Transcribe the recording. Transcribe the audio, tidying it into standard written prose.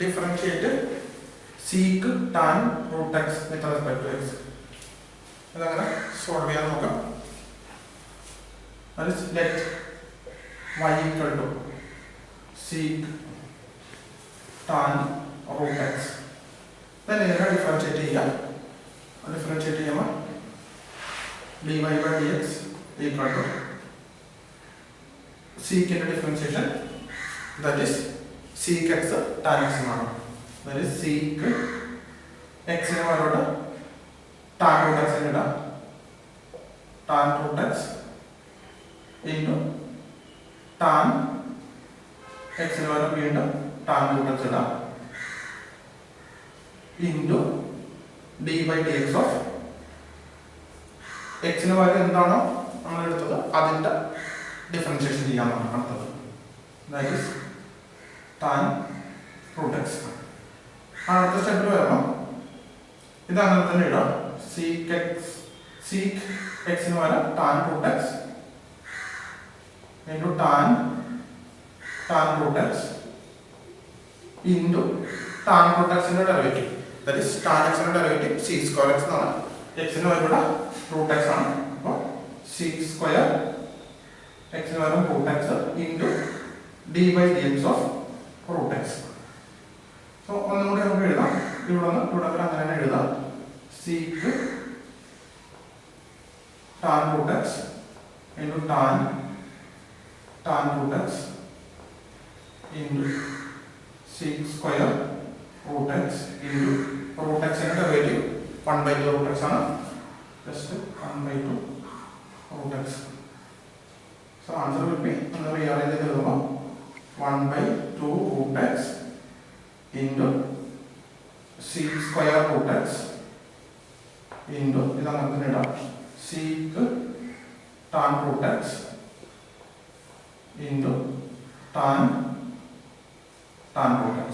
differentiate sec tan root x with respect to x. അതങ്ങനെ solve ചെയ്യാൻ നോക്കാം. That is let y equal to sec tan root x. Then ഇതിനെ differentiate ചെയ്യാം. Differentiate ചെയ്യുമ്പോൾ dy by dx equal to sec ന്റെ differentiation that is sec x tan x ആണ്. That is sec x ന് പകരം tan root x ന് ഇടാം. tan root x into tan x ന് പകരം വീണ്ടും tan root x ഇടാം into d by dx of x ന് പകരം എന്താണോ നമ്മൾ എടുത്തത് അതിന്റെ ഡിഫറൻഷിയേഷൻ ചെയ്യാനാണ് അടുത്തത്. That is tan root x. അടുത്ത സ്റ്റെപ്പിൽ വരുമ്പോൾ ഇത് അങ്ങനെ തന്നെ ഇടാം. sec x ന് പകരം tan root x into tan root x into tan root x ന്റെ derivative. That is tan x ന്റെ ഡെറിവേറ്റീവ് sec square x എന്നാണ്. x ന് പകരം root x ആണ്. അപ്പോൾ sec square x ന് പകരം root x into d by dx of root x. So ഒന്നും കൂടി നമുക്ക് എഴുതാം. ഇവിടെ അങ്ങനെ തന്നെ എഴുതാം. sec tan root x into tan root x into sec square root x into root x ന്റെ ഡെറിവേറ്റീവ് 1/2 root x ആണ്. Just 1/2 root x. So answer will be ഒന്ന് rearrange ചെയ്ത് എഴുതുമ്പോൾ 1/2 root x into sec square root x into ഇതങ്ങനെ തന്നെ ഇടാം. sec tan root x into tan root x.